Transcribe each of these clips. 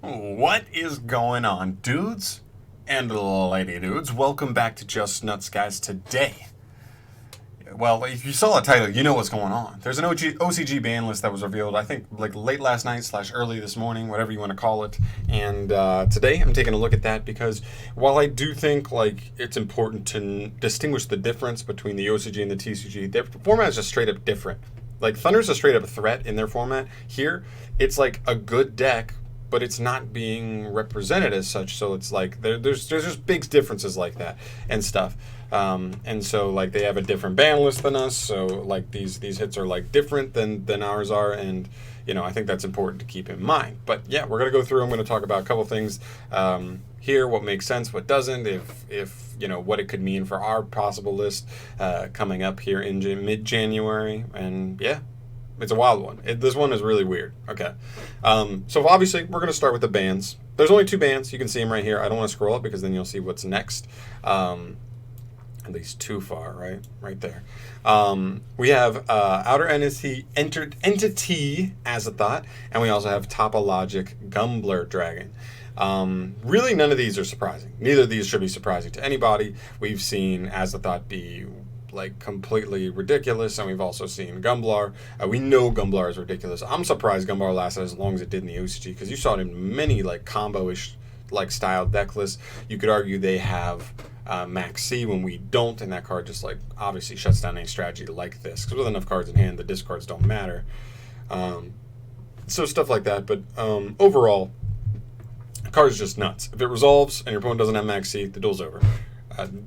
What is going on, dudes and lady dudes? Welcome back to Just Nuts, guys. Today, well, if you saw the title, you know what's going on. There's an OCG ban list that was revealed, I think, like late last night / early this morning, whatever you want to call it. And today, I'm taking a look at that because while I do think like it's important to distinguish the difference between the OCG and the TCG, their format is just straight up different. Like Thunder's a straight up threat in their format. Here, it's like a good deck, but it's not being represented as such. So it's like there's just big differences like that and stuff. And so like they have a different ban list than us. So like these hits are like different than ours are, and you know I think that's important to keep in mind. But yeah, we're gonna go through. I'm gonna talk about a couple things here, what makes sense, what doesn't, if you know what it could mean for our possible list coming up here in mid-January, and yeah. It's a wild one. This one is really weird. Okay. So obviously, we're going to start with the bans. There's only 2 bans. You can see them right here. I don't want to scroll up because then you'll see what's next. At least too far, right? Right there. We have Outer Entity as a thought, and we also have Topologic Gumbler Dragon. Really, none of these are surprising. Neither of these should be surprising to anybody. We've seen as a thought be like completely ridiculous, and we've also seen Gumblar. We know Gumblar is ridiculous. I'm surprised Gumblar lasted as long as it did in the OCG because you saw it in many like combo-ish like style deck lists. You could argue they have Max C when we don't, and that card just like obviously shuts down any strategy like this because with enough cards in hand, the discards don't matter. So stuff like that, but overall, the card is just nuts. If it resolves and your opponent doesn't have Max C, the duel's over.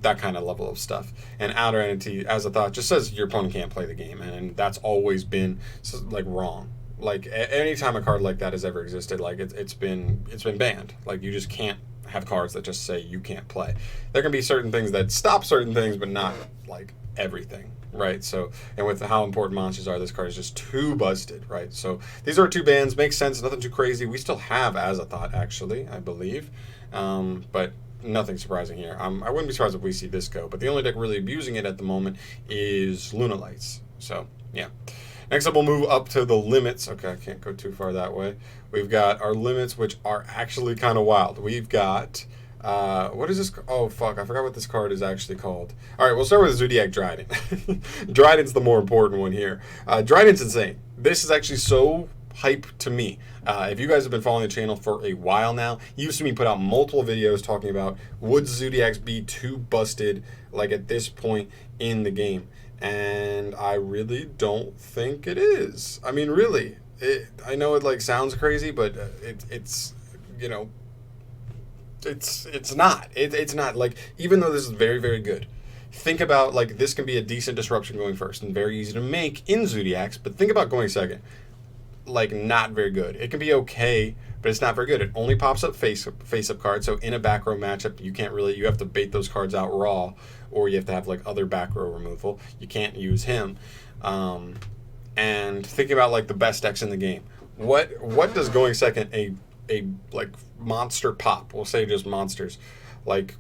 That kind of level of stuff. And Outer Entity, as a thought, just says your opponent can't play the game, and that's always been like wrong. Like anytime a card like that has ever existed, like it's been banned. Like you just can't have cards that just say you can't play. There can be certain things that stop certain things, but not like everything, right? So, and with how important monsters are, this card is just too busted, right? So these are 2 bans. Makes sense. Nothing too crazy. We still have as a thought, actually, I believe, but. Nothing surprising here. I wouldn't be surprised if we see this go, but the only deck really abusing it at the moment is Luna Lights. So, yeah. Next up, we'll move up to the limits. Okay, I can't go too far that way. We've got our limits, which are actually kind of wild. We've got, what is this? Oh, fuck, I forgot what this card is actually called. All right, we'll start with Zodiac Dryden. Dryden's the more important one here. Dryden's insane. This is actually so hype to me. If you guys have been following the channel for a while now, you've seen me put out multiple videos talking about would Zodiacs be too busted like at this point in the game, and I really don't think it is. I mean, really, I know it like sounds crazy, but it's you know it's not. It's not like, even though this is very, very good. Think about like this can be a decent disruption going first and very easy to make in Zodiacs, but think about going second. Like not very good. It can be okay, but it's not very good. It only pops up face up cards. So in a back row matchup, you have to bait those cards out raw, or you have to have like other back row removal. You can't use him. And thinking about like the best decks in the game, what does going second a like monster pop? We'll say just monsters. Like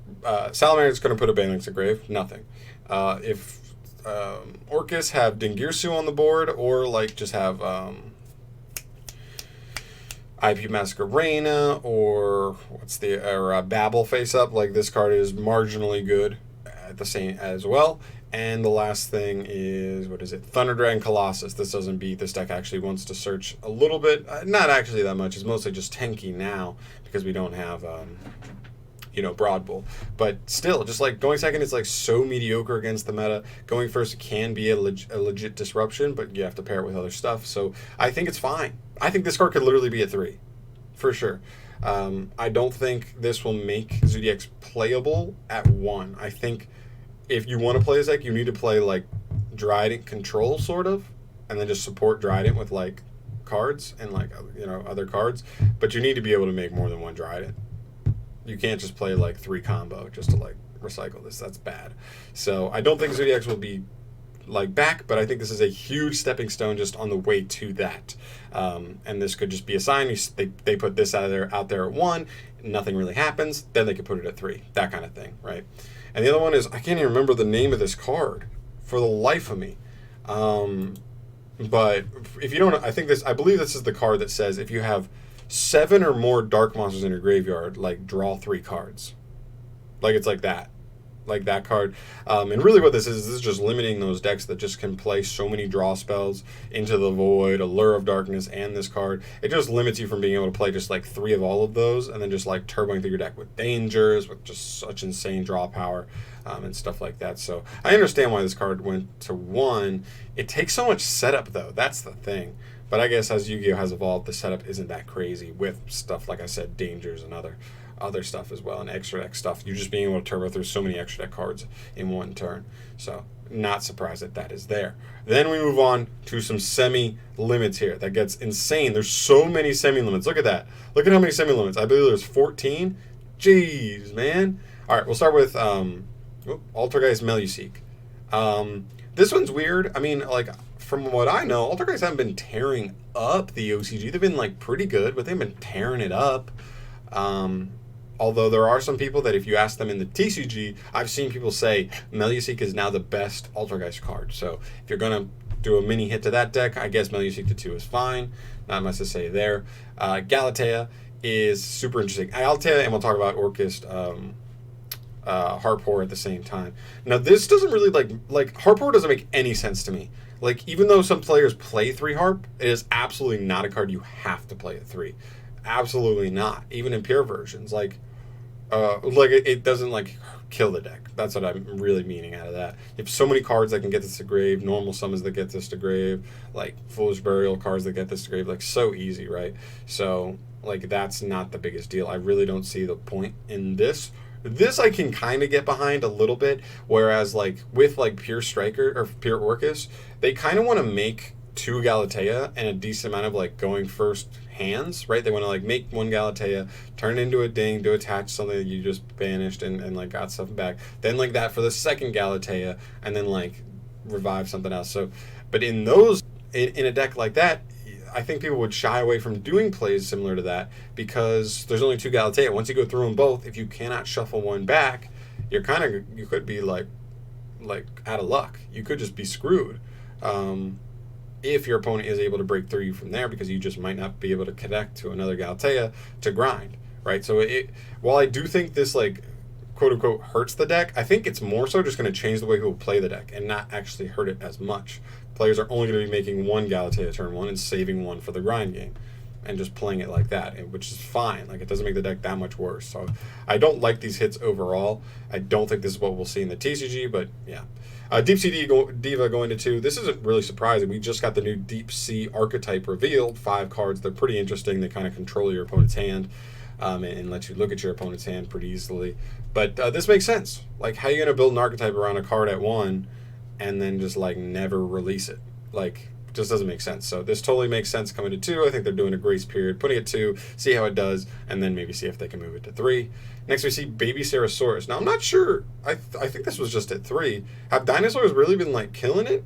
Salamander's going to put a Banelings to grave. Nothing. If Orcus have Dingirsu on the board, or like just have IP Masquerena, or Babel face up, like this card is marginally good at the same as well. And the last thing is, what is it? Thunder Dragon Colossus. This doesn't beat. This deck actually wants to search a little bit. Not actually that much. It's mostly just tanky now because we don't have Broad Bull. But still, just like going second is like so mediocre against the meta. Going first can be a legit disruption, but you have to pair it with other stuff. So I think it's fine. I think this card could literally be a 3, for sure. I don't think this will make Zodiacs playable at 1. I think if you want to play this deck, you need to play like Dryden Control, sort of, and then just support Dryden with like cards and like other cards. But you need to be able to make more than 1 Dryden. You can't just play like 3 combo just to like recycle this. That's bad. So I don't think Zodiacs will be like back, but I think this is a huge stepping stone just on the way to that. And this could just be a sign. They put this out there at 1, nothing really happens. Then they could put it at 3, that kind of thing, right? And the other one is, I can't even remember the name of this card for the life of me. But if you don't, I believe this is the card that says if you have 7 or more dark monsters in your graveyard, like, draw 3 cards. Like, it's like that. Like that card. And really what this is just limiting those decks that just can play so many draw spells, Into the Void, Allure of Darkness, and this card. It just limits you from being able to play just like 3 of all of those, and then just like turboing through your deck with dangers, with just such insane draw power, and stuff like that. So I understand why this card went to 1. It takes so much setup though, that's the thing. But I guess as Yu-Gi-Oh has evolved, the setup isn't that crazy with stuff, like I said, dangers and other stuff as well, and extra deck stuff. You're just being able to turbo through so many extra deck cards in one turn. So not surprised that is there. Then we move on to some semi-limits here. That gets insane. There's so many semi-limits. Look at that. Look at how many semi-limits. I believe there's 14. Jeez, man. All right, we'll start with Altergeist Meluseek. This one's weird. I mean, like, from what I know, Altergeist haven't been tearing up the OCG. They've been, like, pretty good, but they've been tearing it up. Although there are some people that if you ask them in the TCG, I've seen people say Meluseek is now the best Altergeist card. So if you're going to do a mini hit to that deck, I guess Meluseek to 2 is fine. Not much to say there. Galatea is super interesting. Galatea, and we'll talk about Orchist Harpor at the same time. Now this doesn't really like Harpor doesn't make any sense to me. Like, even though some players play 3 Harp, it is absolutely not a card you have to play at 3. Absolutely not. Even in pure versions, it doesn't like kill the deck. That's what I'm really meaning out of that. You have so many cards that can get this to grave, normal summons that get this to grave, like Foolish Burial cards that get this to grave, like so easy, right? So like that's not the biggest deal. I really don't see the point in this. This I can kind of get behind a little bit, whereas like with like pure Striker or pure Orcus, they kind of want to make 2 Galatea and a decent amount of like going first hands, right? They want to like make 1 Galatea, turn it into a ding to attach something that you just banished and like got stuff back. Then like that for the second Galatea, and then like revive something else. So, but in those, in a deck like that, I think people would shy away from doing plays similar to that because there's only 2 Galatea. Once you go through them both, if you cannot shuffle 1 back, you could be like out of luck. You could just be screwed. If your opponent is able to break through you from there, because you just might not be able to connect to another Galatea to grind, right? So while I do think this like quote unquote hurts the deck, I think it's more so just going to change the way people play the deck and not actually hurt it as much. Players are only going to be making 1 Galatea turn 1 and saving 1 for the grind game, and just playing it like that, which is fine. Like, it doesn't make the deck that much worse. So I don't like these hits overall. I don't think this is what we'll see in the TCG, but yeah. Deep Sea Diva going to 2. This isn't really surprising. We just got the new Deep Sea archetype revealed. 5 cards. They're pretty interesting. They kind of control your opponent's hand and let you look at your opponent's hand pretty easily. But this makes sense. Like, how are you going to build an archetype around a card at 1 and then just, like, never release it? Like, it just doesn't make sense. So this totally makes sense coming to 2. I think they're doing a grace period, putting it 2, see how it does, and then maybe see if they can move it to 3. Next, we see Baby Sarasaurus. Now, I'm not sure. I think this was just at 3. Have dinosaurs really been, like, killing it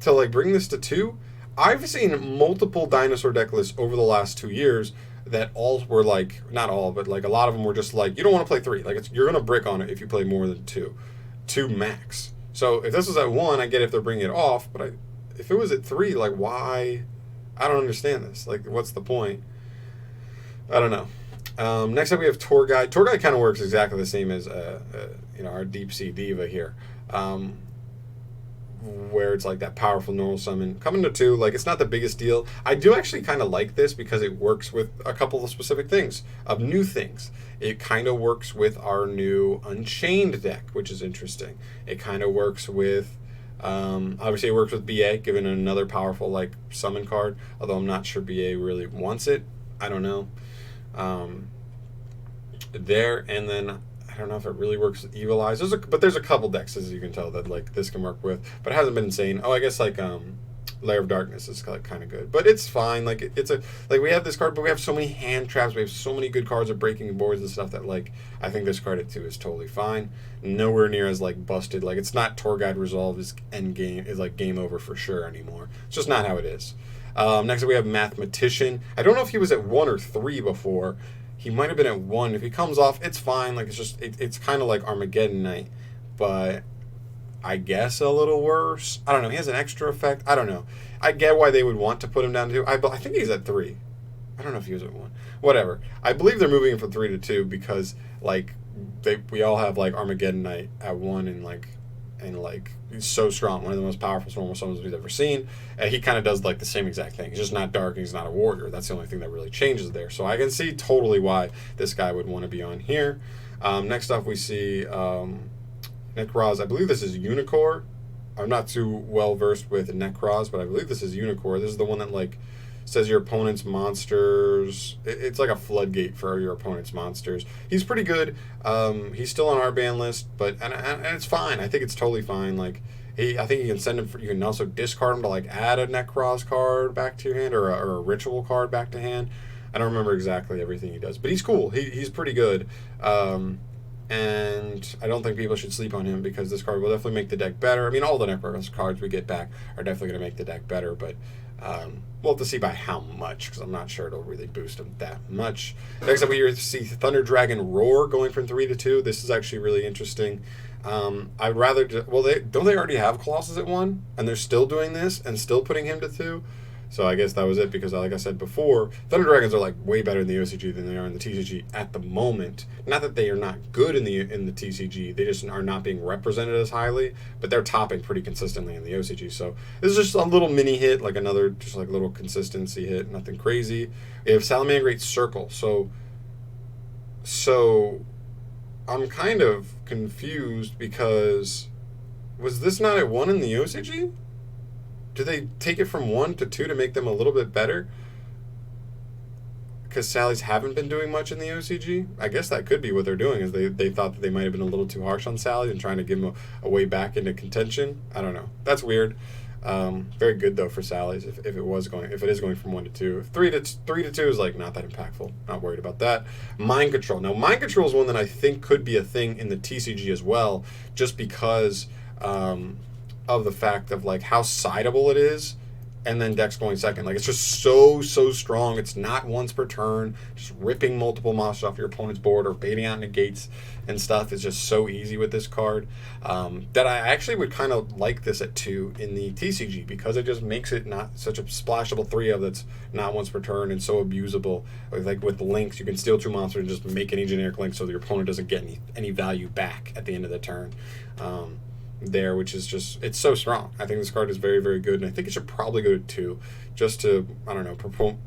to, like, bring this to 2? I've seen multiple dinosaur deck lists over the last 2 years that all were, like, not all, but, like, a lot of them were just, like, you don't want to play 3. Like, you're going to brick on it if you play more than 2. 2 max. So, if this was at 1, I get if they're bringing it off, but if it was at 3, like, why? I don't understand this. Like, what's the point? I don't know. Next up, we have Tour Guide. Tour Guide kind of works exactly the same as our Deep Sea Diva here, where it's like that powerful normal summon. Coming to 2, like, it's not the biggest deal. I do actually kind of like this because it works with a couple of specific things, of new things. It kind of works with our new Unchained deck, which is interesting. It kind of works with... obviously it works with BA, giving it another powerful like summon card, although I'm not sure BA really wants it. I don't know. There, and then I don't know if it really works with Evil Eyes. But there's a couple decks, as you can tell, that like this can work with, but it hasn't been insane. I guess like Lair of Darkness is like kind of good, but it's fine. Like we have this card, but we have so many hand traps. We have so many good cards of breaking boards and stuff that like I think this card at 2 is totally fine. Nowhere near as like busted. Like, it's not Tour Guide Resolve is end game, is like game over for sure anymore. It's just not how it is. Next up we have Mathematician. I don't know if he was at 1 or 3 before. He might have been at 1. If he comes off, it's fine. Like, it's just it's kind of like Armageddon Knight, but I guess a little worse. I don't know. He has an extra effect. I don't know. I get why they would want to put him down to 2. I think he's at 3. I don't know if he was at 1. Whatever. I believe they're moving him from 3 to 2 because like we all have like Armageddon Knight at 1 and he's so strong, one of the most powerful normal summons we've ever seen. And he kind of does like the same exact thing. He's just not dark and he's not a warrior. That's the only thing that really changes there. So I can see totally why this guy would want to be on here. Next up we see Necroz. I believe this is Unicorn. I'm not too well versed with Necroz, but I believe this is Unicorn. This is the one that like says your opponent's monsters. It's like a floodgate for your opponent's monsters. He's pretty good. He's still on our ban list, but and it's fine. I think it's totally fine. Like I think you can send him. You can also discard him to like add a Necroz card back to your hand or a ritual card back to hand. I don't remember exactly everything he does, but he's cool. He's pretty good. And I don't think people should sleep on him because this card will definitely make the deck better. I mean, all the Necroz cards we get back are definitely going to make the deck better, but we'll have to see by how much because I'm not sure it'll really boost them that much. Next up, we see Thunder Dragon Roar going from 3 to 2. This is actually really interesting. I'd rather don't they already have Colossus at 1 and they're still doing this and still putting him to 2? So I guess that was it because, like I said before, Thunder Dragons are like way better in the OCG than they are in the TCG at the moment. Not that they are not good in the TCG, they just are not being represented as highly, but they're topping pretty consistently in the OCG. So this is just a little mini hit, like another just like little consistency hit, nothing crazy. We have Salamangreat Circle. So I'm kind of confused because was this not at 1 in the OCG? Do they take it from 1 to 2 to make them a little bit better? Because Sallies haven't been doing much in the OCG? I guess that could be what they're doing, is they thought that they might have been a little too harsh on Sally and trying to give them a way back into contention. I don't know. That's weird. Very good, though, for Sallies if it is going from 1 to 2. 3 to 2 is, like, not that impactful. Not worried about that. Mind Control. Now, Mind Control is one that I think could be a thing in the TCG as well, just because of the fact of like how sideable it is, and then decks going second. Like it's just so strong. It's not once per turn. Just ripping multiple monsters off your opponent's board or baiting out negates and stuff is just so easy with this card. That I actually would kind of like this at 2 in the TCG because it just makes it not such a splashable 3 of that's not once per turn and so abusable. Like with the links, you can steal 2 monsters and just make any generic link so that your opponent doesn't get any value back at the end of the turn. There, which is just, it's so strong. I think this card is very, very good, and I think it should probably go to 2 just to, I don't know,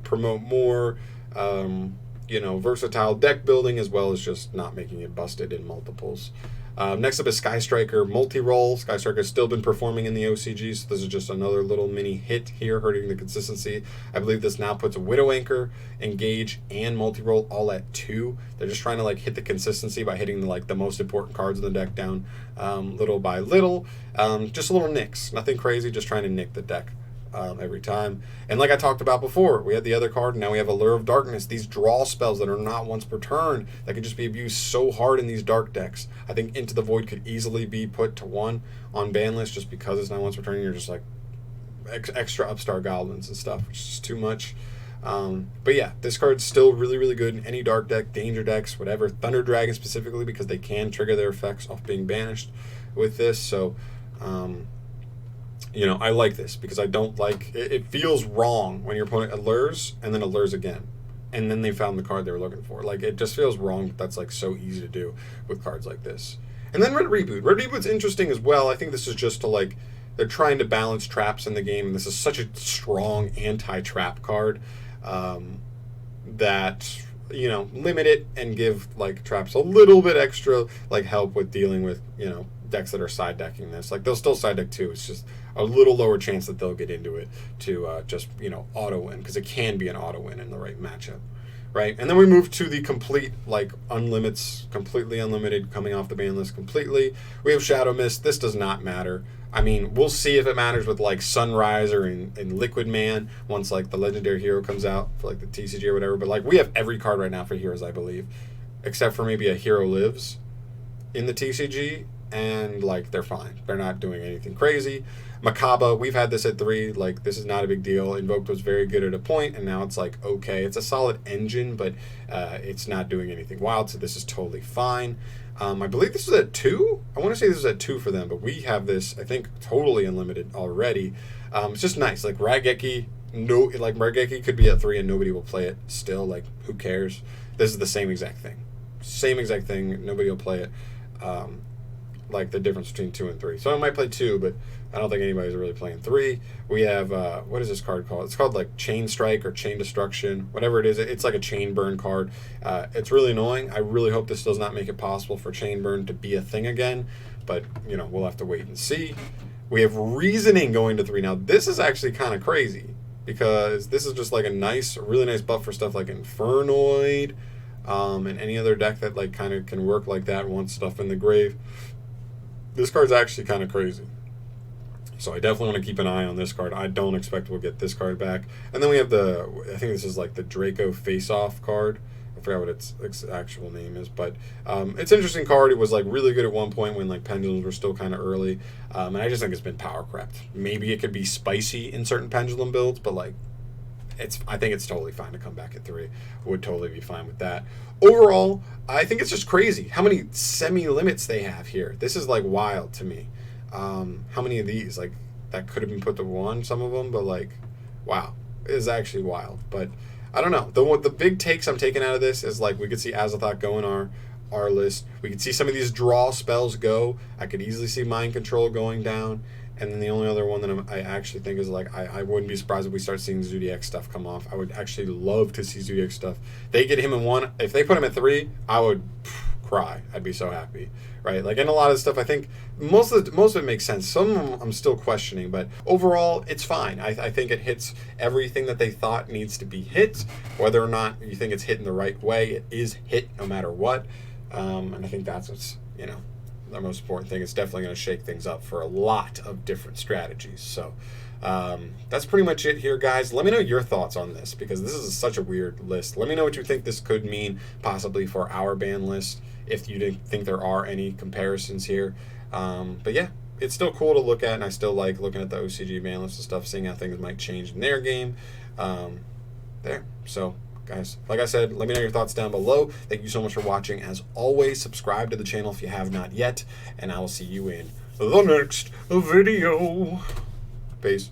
promote more, versatile deck building as well as just not making it busted in multiples. Next up is Sky Striker Multi-Roll. Sky Striker has still been performing in the OCG, so this is just another little mini hit here, hurting the consistency. I believe this now puts a Widow Anchor, Engage, and Multi-Roll all at 2. They're just trying to like hit the consistency by hitting the most important cards in the deck down little by little. Just little nicks, nothing crazy, just trying to nick the deck. Every time. And like I talked about before, we had the other card, and now we have Allure of Darkness. These draw spells that are not once per turn that can just be abused so hard in these dark decks. I think Into the Void could easily be put to 1 on ban list just because it's not once per turn. You're just like extra Upstart Goblins and stuff, which is just too much. But yeah, this card's still really, really good in any dark deck, danger decks, whatever. Thunder Dragon specifically because they can trigger their effects off being banished with this. So, I like this because I don't like it feels wrong when your opponent allures and then allures again. And then they found the card they were looking for. Like, it just feels wrong that that's like so easy to do with cards like this. And then Red Reboot. Red Reboot's interesting as well. I think this is just to like, they're trying to balance traps in the game. And this is such a strong anti-trap card that, limit it and give like traps a little bit extra like help with dealing with, decks that are side decking this. Like, they'll still side deck too. It's just a little lower chance that they'll get into it to just auto win, because it can be an auto win in the right matchup, right? And then we move to the complete like completely unlimited, coming off the ban list completely. We have Shadow Mist. This does not matter. I mean, we'll see if it matters with like Sunriser and Liquid Man once like the legendary hero comes out for like the TCG or whatever. But like, we have every card right now for heroes, I believe, except for maybe a Hero Lives in the TCG. And like, they're fine. They're not doing anything crazy. Makaba, we've had this at 3. Like, this is not a big deal. Invoked was very good at a point, and now it's like, okay, it's a solid engine, but it's not doing anything wild, so this is totally fine. I believe this is at 2. I want to say this is at 2 for them, but we have this, I think, totally unlimited already. It's just nice. Like, Raigeki, no, like Margeki could be at 3 and nobody will play it still. Like, who cares? This is the same exact thing. Same exact thing. Nobody will play it. Like the difference between 2 and 3. So I might play 2, but I don't think anybody's really playing 3. We have, what is this card called? It's called like Chain Strike or Chain Destruction, whatever it is. It's like a chain burn card. It's really annoying. I really hope this does not make it possible for chain burn to be a thing again, but you know, we'll have to wait and see. We have Reasoning going to 3. Now this is actually kind of crazy because this is just like a nice, really nice buff for stuff like Infernoid, and any other deck that like kind of can work like that, wants stuff in the grave. This card's actually kind of crazy. So I definitely want to keep an eye on this card. I don't expect we'll get this card back. And then we have the, I think this is like the Draco Face-Off card. I forgot what its actual name is, but it's an interesting card. It was like really good at one point when like pendulums were still kind of early. And I just think it's been power crept. Maybe it could be spicy in certain pendulum builds, but like I think it's totally fine to come back at 3. Would totally be fine with that. Overall, I think it's just crazy how many semi-limits they have here. This is like wild to me. How many of these? Like, that could have been put to 1, some of them, but like, wow. It is actually wild. But I don't know. The big takes I'm taking out of this is like we could see Azathoth go in our list. We could see some of these draw spells go. I could easily see Mind Control going down. And then the only other one that I actually think is like, I wouldn't be surprised if we start seeing Zodiac stuff come off. I would actually love to see Zodiac stuff. They get him in 1. If they put him at 3, I would cry. I'd be so happy, right? Like, in a lot of stuff, I think most of it makes sense. Some of them I'm still questioning, but overall, it's fine. I think it hits everything that they thought needs to be hit. Whether or not you think it's hit in the right way, it is hit no matter what. And I think that's what's, you know, the most important thing. It's definitely going to shake things up for a lot of different strategies. So that's pretty much it here, guys. Let me know your thoughts on this because this is such a weird list. Let me know what you think this could mean possibly for our ban list, if you didn't think there are any comparisons here. But yeah, it's still cool to look at, and I still like looking at the OCG ban list and stuff, seeing how things might change in their game. There. So guys, like I said, let me know your thoughts down below. Thank you so much for watching. As always, subscribe to the channel if you have not yet, and I will see you in the next video. Peace.